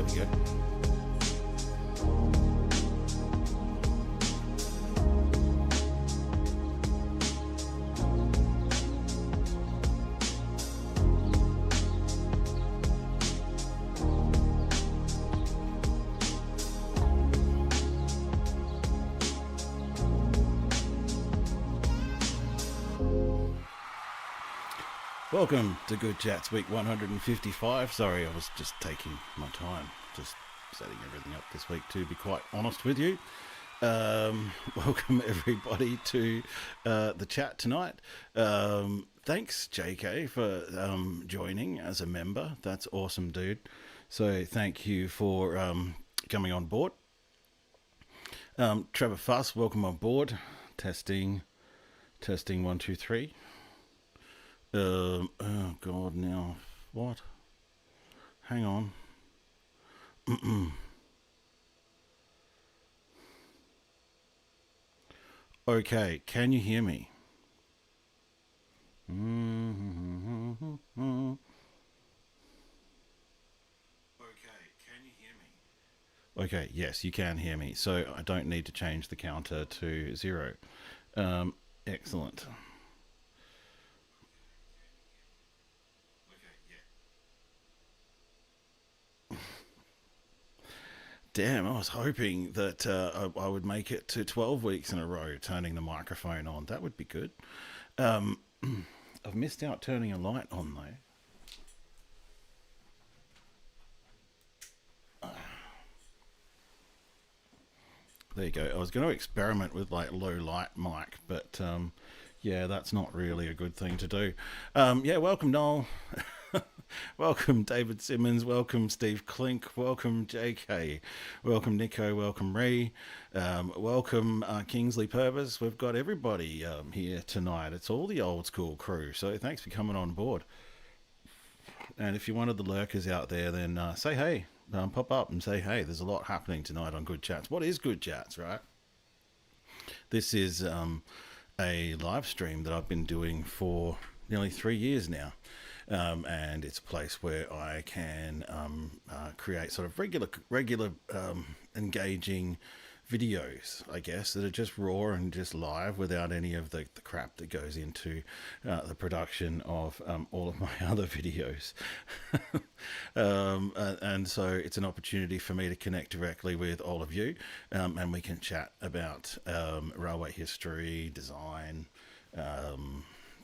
There we go. Welcome to Good Chats Week 155. Sorry, I was just taking my time, just setting everything up this week to be quite honest with you. Welcome everybody to the chat tonight. Thanks JK for joining as a member. That's awesome, dude. So thank you for coming on board. Trevor Fuss, welcome on board. Testing 1 2 3. Oh god, now what? Hang on. Okay, can you hear me? Okay, yes, you can hear me, so I don't need to change the counter to 0. Excellent. Damn, I was hoping that I would make it to 12 weeks in a row turning the microphone on. That would be good. I've missed out turning a light on though. There you go. I was going to experiment with like low light mic, but yeah, that's not really a good thing to do. Yeah, welcome Noel. Welcome David Simmons, welcome Steve Klink, welcome JK, welcome Nico, welcome Ree, welcome Kingsley Purvis. We've got everybody here tonight. It's all the old school crew, so thanks for coming on board. And if you're one of the lurkers out there, then say hey, pop up and say hey. There's a lot happening tonight on Good Chats. What is Good Chats, right? This is a live stream that I've been doing for nearly 3 years now. And it's a place where I can create sort of regular engaging videos, I guess, that are just raw and just live without any of the crap that goes into the production of all of my other videos. And so it's an opportunity for me to connect directly with all of you, and we can chat about railway history, design,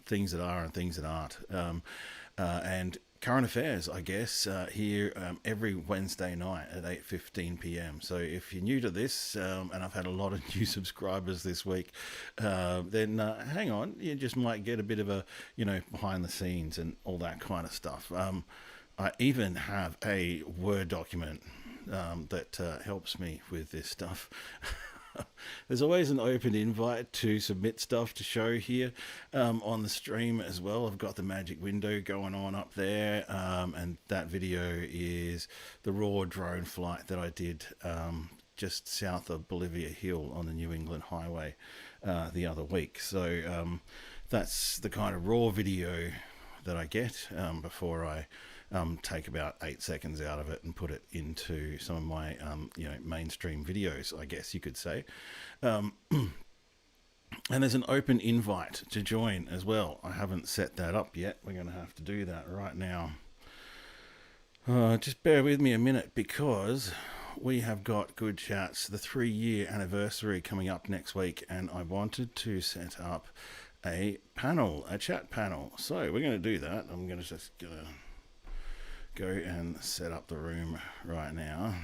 things that are and things that aren't. And current affairs, I guess, here every Wednesday night at 8:15 p.m. So if you're new to this, and I've had a lot of new subscribers this week, then hang on, you just might get a bit of a, behind the scenes and all that kind of stuff. I even have a Word document that helps me with this stuff. There's always an open invite to submit stuff to show here on the stream as well. I've got the magic window going on up there, and that video is the raw drone flight that I did just south of Bolivia Hill on the New England Highway the other week. So that's the kind of raw video that I get before I take about 8 seconds out of it and put it into some of my mainstream videos, I guess you could say. And there's an open invite to join as well. I haven't set that up yet. We're going to have to do that right now. Just bear with me a minute, because we have got Good Chats, the 3-year anniversary coming up next week, and I wanted to set up a chat panel. So we're going to do that. I'm going to just go and set up the room right now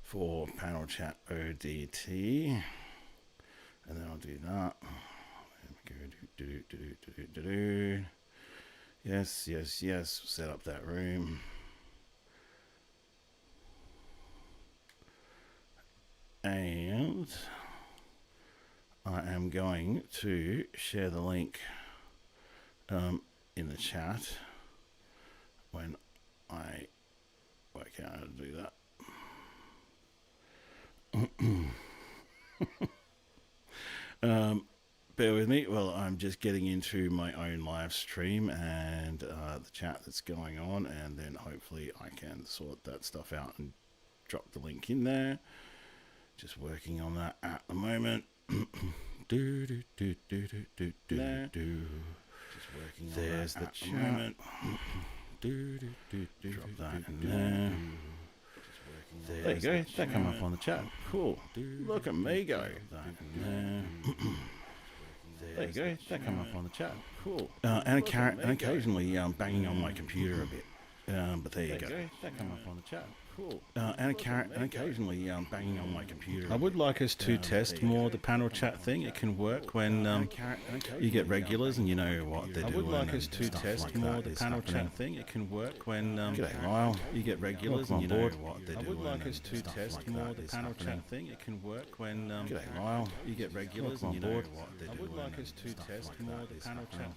for panel chat ODT, and then I'll do that. Go yes, set up that room. And I am going to share the link in the chat when I work out how to do that. bear with me while I'm just getting into my own live stream and the chat that's going on, and then hopefully I can sort that stuff out and drop the link in there. Just working on that at the moment. do do do do do do do do. Just working on there's that the chat. Do do do do. Drop that in there. There you go. That come up on the chat. Cool. Look at me go. There you go. That come up on the chat. Cool. And occasionally banging on my computer a bit. But there you go. That come up on the chat. Cool. And occasionally banging on my computer. I would like us to test more the panel chat thing. It can work when you get regulars and you know what they're doing. I would like us to test more the panel chat thing. It can work when you get regulars and you know what they're doing. I would like us to test more the panel chat thing. It can work when you get regulars and you know what they're doing. I would like us to test more the panel chat.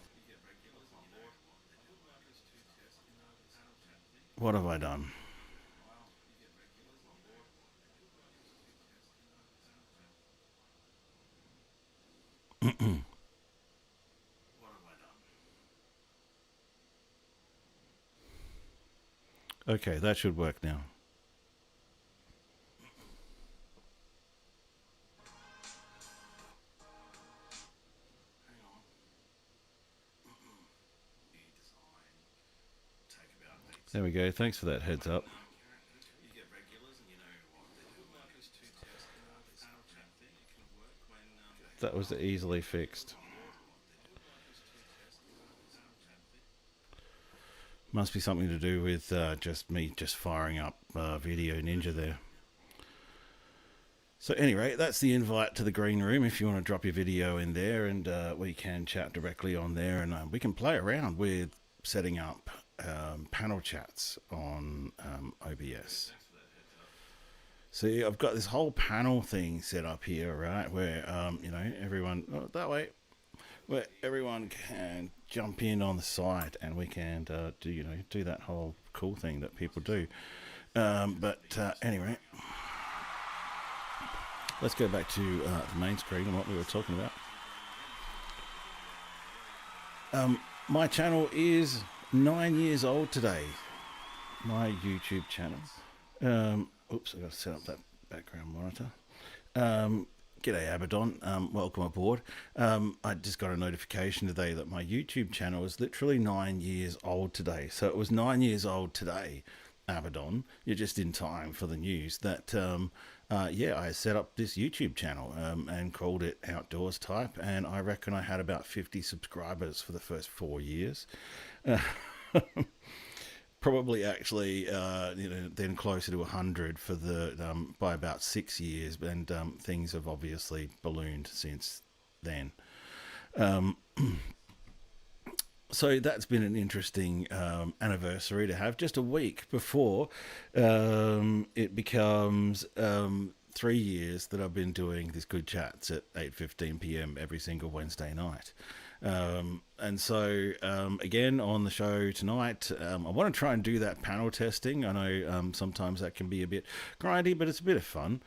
What have I done? Okay, that should work now. There we go. Thanks for that heads up. That was easily fixed. Must be something to do with just me firing up Video Ninja there. So anyway, that's the invite to the green room if you want to drop your video in there, and we can chat directly on there, and we can play around with setting up panel chats on OBS. See, I've got this whole panel thing set up here, right, where everyone where everyone can jump in on the side, and we can do that whole cool thing that people do. Anyway, let's go back to the main screen and what we were talking about. My channel is 9 years old today. My YouTube channel. Oops, I've got to set up that background monitor. G'day Abaddon, welcome aboard. I just got a notification today that my YouTube channel is literally 9 years old today. So it was 9 years old today, Abaddon. You're just in time for the news that, I set up this YouTube channel and called it Outdoors Type. And I reckon I had about 50 subscribers for the first 4 years. Probably actually, then closer to 100 for the by about 6 years, and things have obviously ballooned since then. So that's been an interesting anniversary to have, just a week before it becomes 3 years that I've been doing this Good Chats at 8:15 p.m. every single Wednesday night. And so again on the show tonight, I want to try and do that panel testing. I know sometimes that can be a bit grindy, but it's a bit of fun.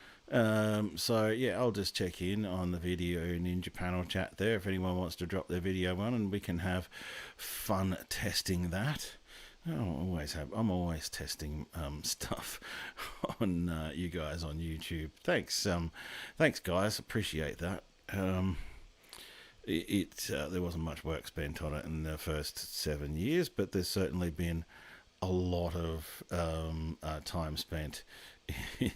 So yeah, I'll just check in on the Video Ninja panel chat there if anyone wants to drop their video on, and we can have fun testing that. I'm always testing stuff on you guys on YouTube. Thanks guys, appreciate that. There wasn't much work spent on it in the first 7 years, but there's certainly been a lot of time spent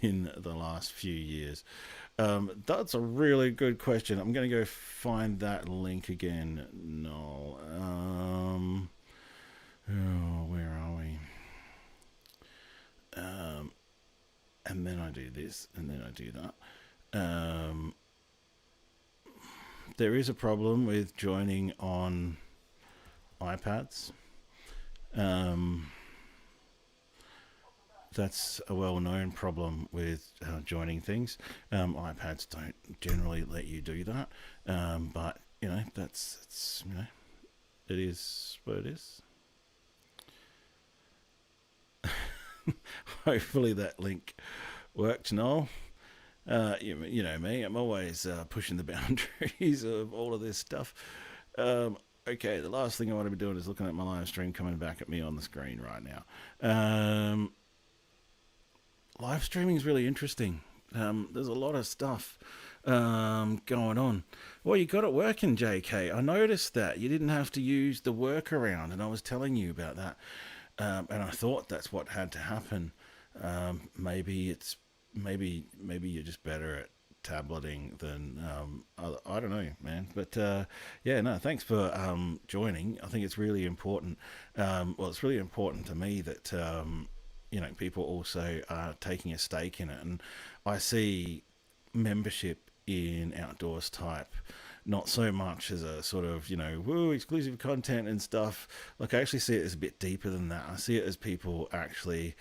in the last few years. That's a really good question. I'm going to go find that link again. No. Where are we? And then I do this, and then I do that. There is a problem with joining on iPads. That's a well-known problem with joining things. iPads don't generally let you do that, but that's it is what it is. Hopefully that link worked, Noel. You know me, I'm always pushing the boundaries of all of this stuff. Okay, the last thing I want to be doing is looking at my live stream coming back at me on the screen right now. Um, Live streaming is really interesting. There's a lot of stuff going on. Well, you got it working, JK. I noticed that you didn't have to use the workaround, and I was telling you about that. And I thought that's what had to happen. Maybe it's maybe you're just better at tableting than I don't know, man. But yeah, no, thanks for joining. I think it's really important. Well, it's really important to me that you know, people also are taking a stake in it, and I see membership in outdoors type not so much as a sort of, you know, woo, exclusive content and stuff. Like, I actually see it as a bit deeper than that. I see it as people actually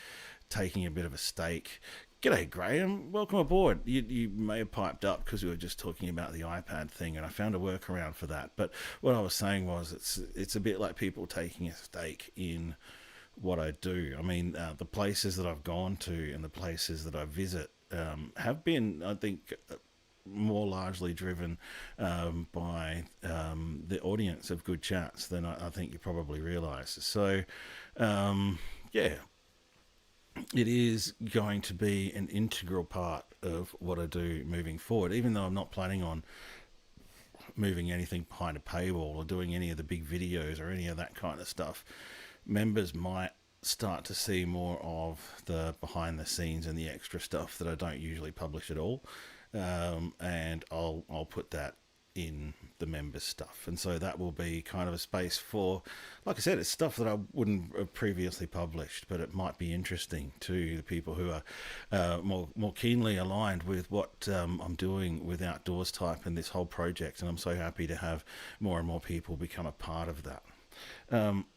taking a bit of a stake. G'day, Graham. Welcome aboard. You may have piped up because we were just talking about the iPad thing, and I found a workaround for that. But what I was saying was it's a bit like people taking a stake in what I do. I mean, the places that I've gone to and the places that I visit have been, I think, more largely driven by the audience of Good Chats than I think you probably realise. So, yeah, it is going to be an integral part of what I do moving forward, even though I'm not planning on moving anything behind a paywall or doing any of the big videos or any of that kind of stuff. Members might start to see more of the behind the scenes and the extra stuff that I don't usually publish at all, and I'll put that in the members stuff, and so that will be kind of a space for, like I said, it's stuff that I wouldn't have previously published, but it might be interesting to the people who are more keenly aligned with what I'm doing with Outdoors Type and this whole project, and I'm so happy to have more and more people become a part of that. Um,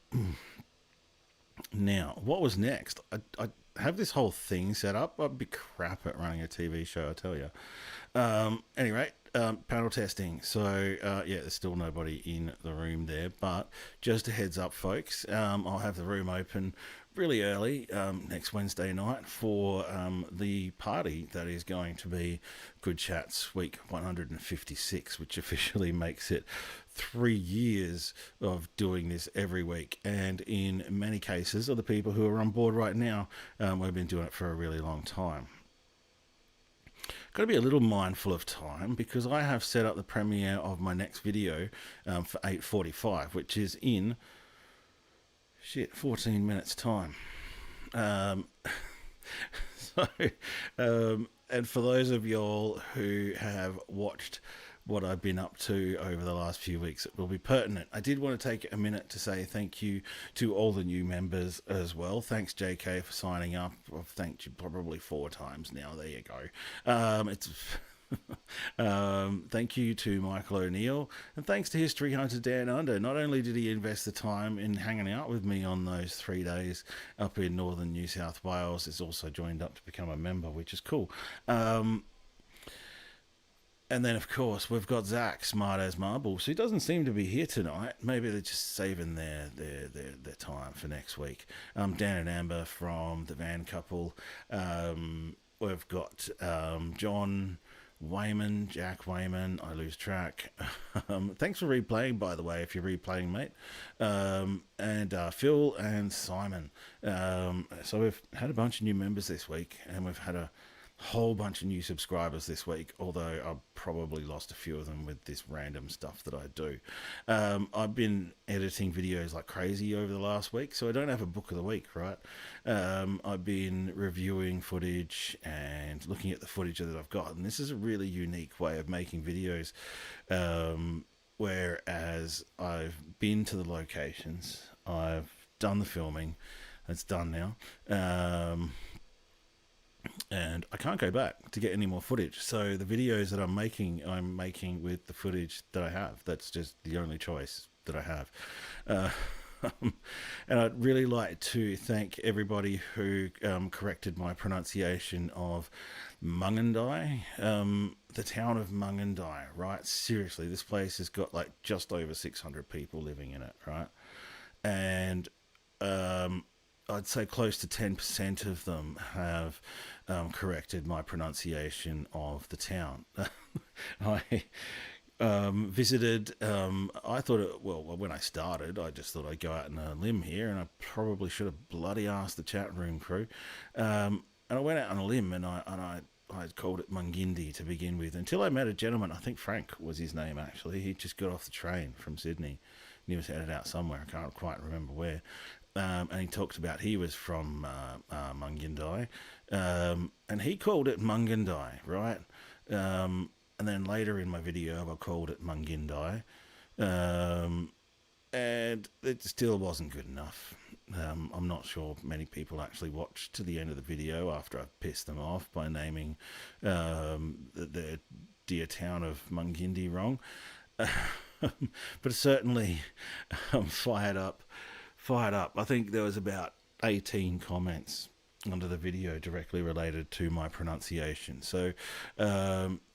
Now, what was next? I have this whole thing set up. I'd be crap at running a TV show, I tell you. Anyway, panel testing. So, yeah, there's still nobody in the room there, but just a heads up, folks. I'll have the room open really early next Wednesday night for the party that is going to be Good Chats Week 156, which officially makes it 3 years of doing this every week. And in many cases, of the people who are on board right now, we've been doing it for a really long time. Got to be a little mindful of time because I have set up the premiere of my next video for 8:45, which is in 14 minutes time. Um, so, and for those of y'all who have watched what I've been up to over the last few weeks, it will be pertinent. I did want to take a minute to say thank you to all the new members as well. Thanks, JK, for signing up. I've thanked you probably 4 times now. There you go. It's thank you to Michael O'Neill, and thanks to History Hunter Dan Under. Not only did he invest the time in hanging out with me on those 3 days up in northern New South Wales, he's also joined up to become a member, which is cool. And then, of course, we've got Zach, smart as marbles, who doesn't seem to be here tonight. Maybe they're just saving their time for next week. Dan and Amber from the Van Couple. We've got John Wayman, Jack Wayman. I lose track. Thanks for replaying, by the way, if you're replaying, mate. And Phil and Simon. So we've had a bunch of new members this week, and we've had a whole bunch of new subscribers this week, although I've probably lost a few of them with this random stuff that I do. I've been editing videos like crazy over the last week, so I don't have a book of the week, right? I've been reviewing footage and looking at the footage that I've got, and this is a really unique way of making videos, whereas I've been to the locations, I've done the filming, it's done now, and I can't go back to get any more footage. So the videos that I'm making with the footage that I have. That's just the only choice that I have. And I'd really like to thank everybody who corrected my pronunciation of Mungandai, the town of Mungandai, right? Seriously, this place has got like just over 600 people living in it, right? And I'd say close to 10% of them have corrected my pronunciation of the town. I visited. I thought, well, when I started, I just thought I'd go out on a limb here, and I probably should have bloody asked the chat room crew. And I went out on a limb, I called it Mungindi to begin with, until I met a gentleman. I think Frank was his name actually. He just got off the train from Sydney, and he was headed out somewhere. I can't quite remember where. And he talked about he was from Mungindi, and he called it Mungindi, right? And then later in my video, I called it Mungindi, um, and it still wasn't good enough. I'm not sure many people actually watched to the end of the video after I pissed them off by naming the dear town of Mungindi wrong. But certainly, I'm fired up. Fired up. I think there was about 18 comments under the video directly related to my pronunciation. So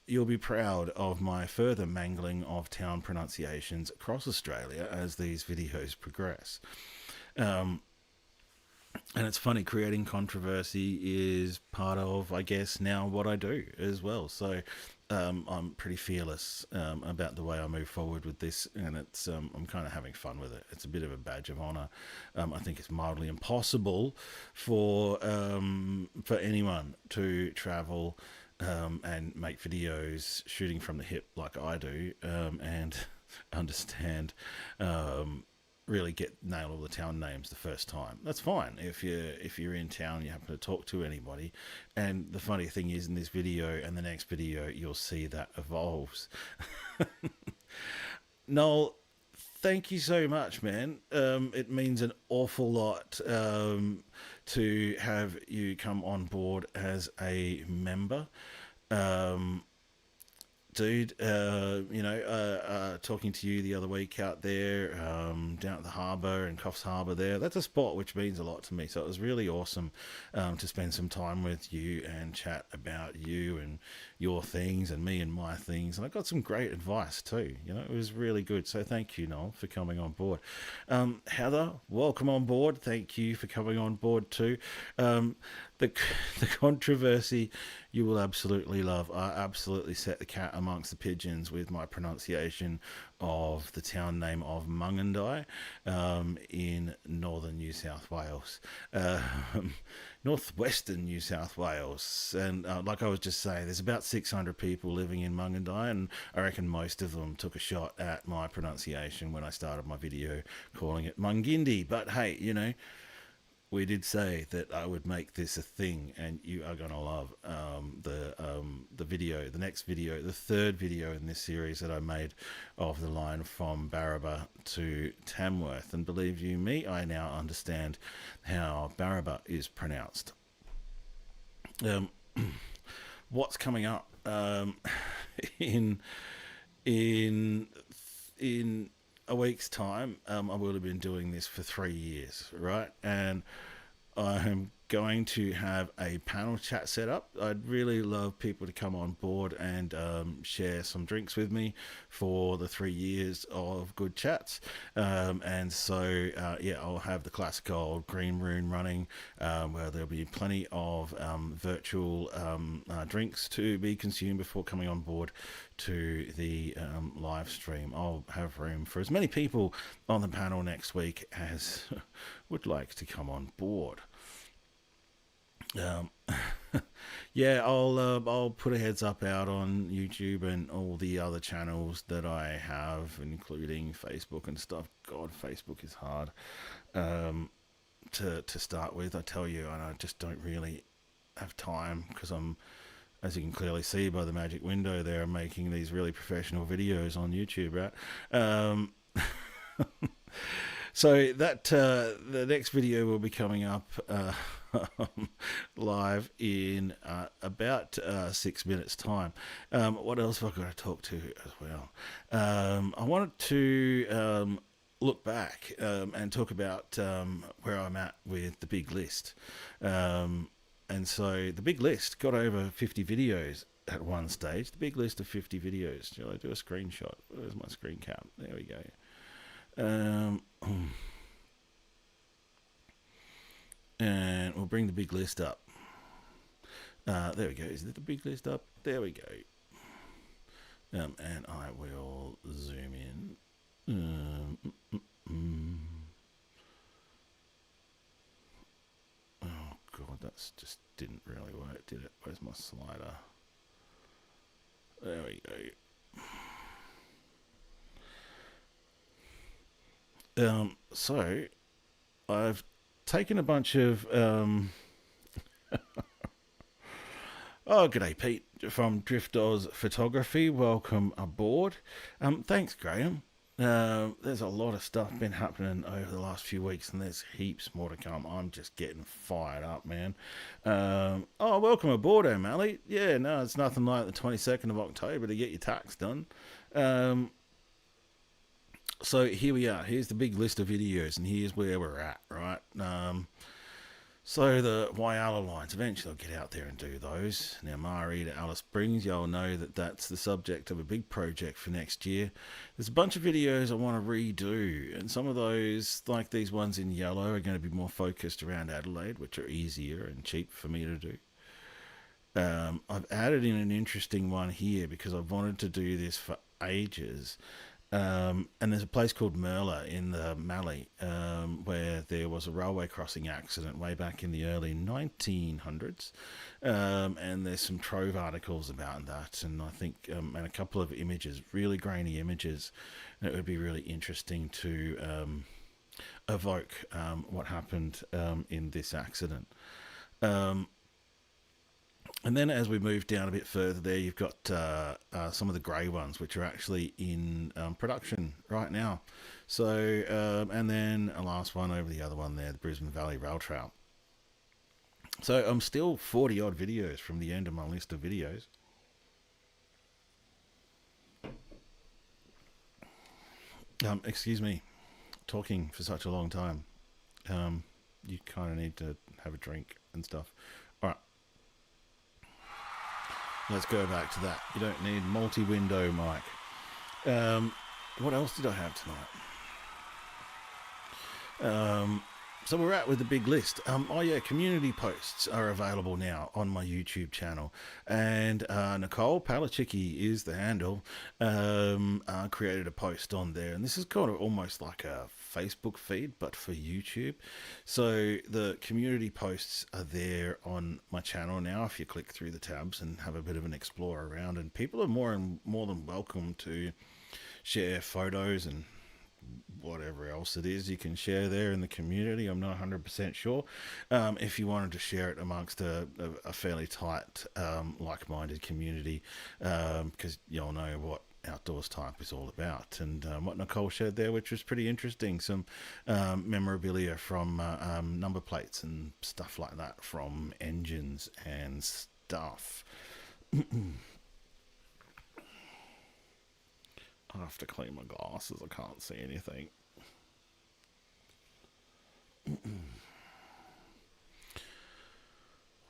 you'll be proud of my further mangling of town pronunciations across Australia as these videos progress. Um, and it's funny, creating controversy is part of, I guess, now what I do as well. So I'm pretty fearless about the way I move forward with this, and it's I'm kind of having fun with it. It's a bit of a badge of honour. I think it's mildly impossible for anyone to travel and make videos shooting from the hip like I do, and understand. Really get nail all the town names the first time. That's fine if you're in town, you happen to talk to anybody. And the funny thing is, in this video and the next video, you'll see that evolves. Noel, thank you so much, man. It means an awful lot to have you come on board as a member. Um, Dude, talking to you the other week out there, down at the harbour in Coffs Harbour there, that's a spot which means a lot to me. So it was really awesome to spend some time with you and chat about you and your things and me and my things. And I got some great advice too. It was really good. So thank you, Noel, for coming on board. Heather, welcome on board. Thank you for coming on board too. The controversy you will absolutely love. I absolutely set the cat amongst the pigeons with my pronunciation of the town name of Mungindi in northern New South Wales, northwestern New South Wales. And like I was just saying, there's about 600 people living in Mungindi, and I reckon most of them took a shot at my pronunciation when I started my video calling it Mungindi. But hey, we did say that I would make this a thing, and you are going to love the video, the next video, the third video in this series that I made of the line from Barraba to Tamworth. And believe you me, I now understand how Barraba is pronounced. What's coming up in a week's time? I will have been doing this for 3 years, right? And I'm going to have a panel chat set up. I'd really love people to come on board and share some drinks with me for the 3 years of good chats. And so, I'll have the classic old green room running, where there'll be plenty of virtual drinks to be consumed before coming on board to the live stream. I'll have room for as many people on the panel next week as would like to come on board. I'll put a heads up out on YouTube and all the other channels that I have, including Facebook and stuff. God, Facebook is hard to start with, I tell you, and I just don't really have time because I'm, as you can clearly see by the magic window there, I'm making these really professional videos on YouTube, right? So that the next video will be coming up live in about 6 minutes time. What else have I got to talk to as well? I wanted to look back and talk about where I'm at with the big list. And so the big list got over 50 videos at one stage. The big list of 50 videos. Shall I do a screenshot? Where's my screen cap? There we go. bring the big list up. There we go. Is it the big list up? There we go. And I will zoom in. Oh god, that's just didn't really work, did it? Where's my slider? There we go. So I've taken a bunch of oh, g'day Pete from Drift Oz Photography. Welcome aboard. Thanks, Graham. There's a lot of stuff been happening over the last few weeks, and there's heaps more to come. I'm just getting fired up, man. Oh, welcome aboard, O'Malley. Yeah, no, it's nothing like the 22nd of October to get your tax done. So here we are. Here's the big list of videos, and here's where we're at, right? So the Whyalla lines, eventually I'll get out there and do those. Now Marie to Alice Springs, y'all know that that's the subject of a big project for next year. There's a bunch of videos I want to redo, and some of those, like these ones in yellow, are going to be more focused around Adelaide, which are easier and cheap for me to do. I've added in an interesting one here because I've wanted to do this for ages. And there's a place called Merla in the Mallee where there was a railway crossing accident way back in the early 1900s. And there's some Trove articles about that, and I think and a couple of images, really grainy images. And it would be really interesting to evoke what happened in this accident. And then as we move down a bit further there, you've got some of the grey ones, which are actually in production right now. So, and then a last one over the other one there, the Brisbane Valley Rail Trail. So I'm still 40 odd videos from the end of my list of videos. Excuse me, talking for such a long time. You kind of need to have a drink and stuff. All right. Let's go back to that. You don't need multi-window mic. What else did I have tonight? So we're at with the big list. Oh yeah, community posts are available now on my YouTube channel, and Nicole Palachicki is the handle. Created a post on there, and this is kind of almost like a Facebook feed, but for YouTube. So the community posts are there on my channel now. If you click through the tabs and have a bit of an explore around, and people are more than welcome to share photos and whatever else it is you can share there in the community. I'm not 100% sure. If you wanted to share it amongst a fairly tight, like-minded community, because you'll know what outdoors type is all about, and what Nicole shared there, which was pretty interesting, some memorabilia from number plates and stuff like that from engines and stuff. I have to clean my glasses, I can't see anything.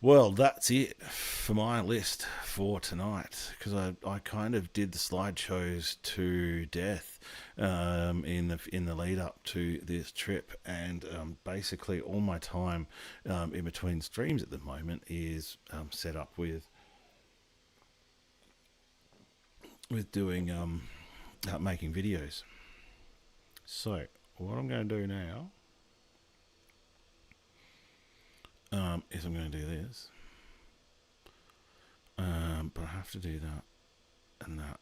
Well, that's it for my list for tonight, because I kind of did the slideshows to death in the lead up to this trip, and basically all my time in between streams at the moment is set up with doing making videos. So what I'm going to do now is I'm going to do this, but I have to do that and that,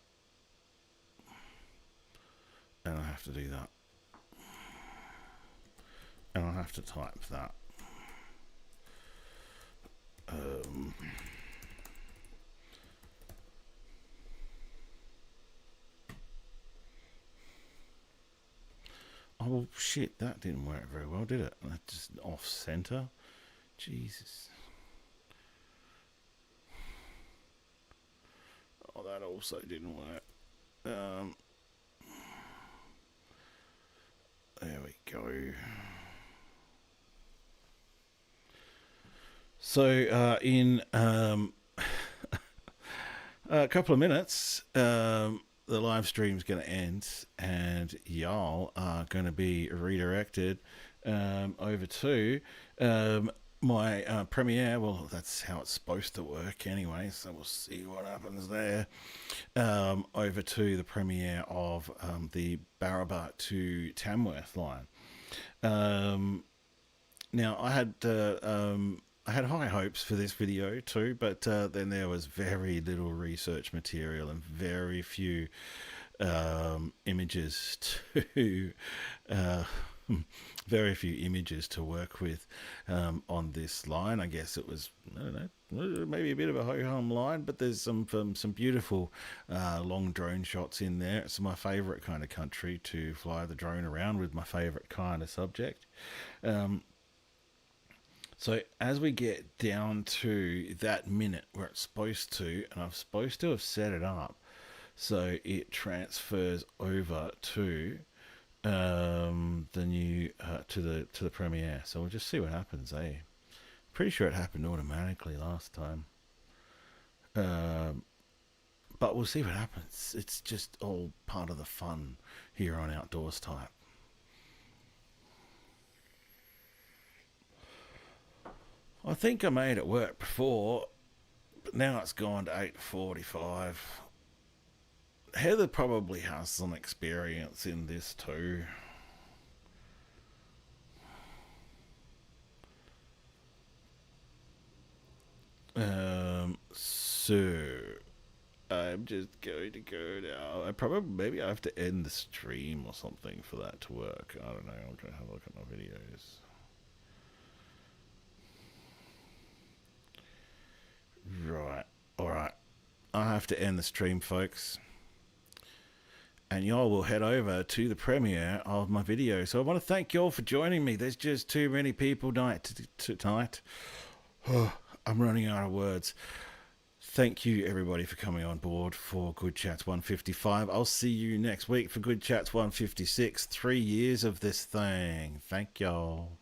and I have to do that, and I have to type that. Oh, well, shit, that didn't work very well, did it? That just off center. Jesus. Oh, that also didn't work. There we go. So, in a couple of minutes, the live stream's going to end, and y'all are going to be redirected over to my Premiere. Well, that's how it's supposed to work anyway. So we'll see what happens there. Over to the premiere of the Barraba to Tamworth line. Um, Now, I had high hopes for this video too, but then there was very little research material and very few images to uh, very few images to work with on this line. I guess it was, I don't know, maybe a bit of a ho hum line, but there's some beautiful long drone shots in there. It's my favourite kind of country to fly the drone around with, my favourite kind of subject. Um, so as we get down to that minute where it's supposed to, and I'm supposed to have set it up so it transfers over to the new to the Premiere. So we'll just see what happens. Pretty sure it happened automatically last time, um, but we'll see what happens. It's just all part of the fun here on Outdoors Type. I think I made it work before, but now it's gone to 8:45. Heather probably has some experience in this too. So I'm just going to go now. Maybe I have to end the stream or something for that to work. I don't know. I'm going to have a look at my videos. Right. All right. I have to end the stream, folks. And y'all will head over to the premiere of my video. So I want to thank y'all for joining me. There's just too many people tonight. I'm running out of words. Thank you, everybody, for coming on board for Good Chats 155. I'll see you next week for Good Chats 156. 3 years of this thing. Thank y'all.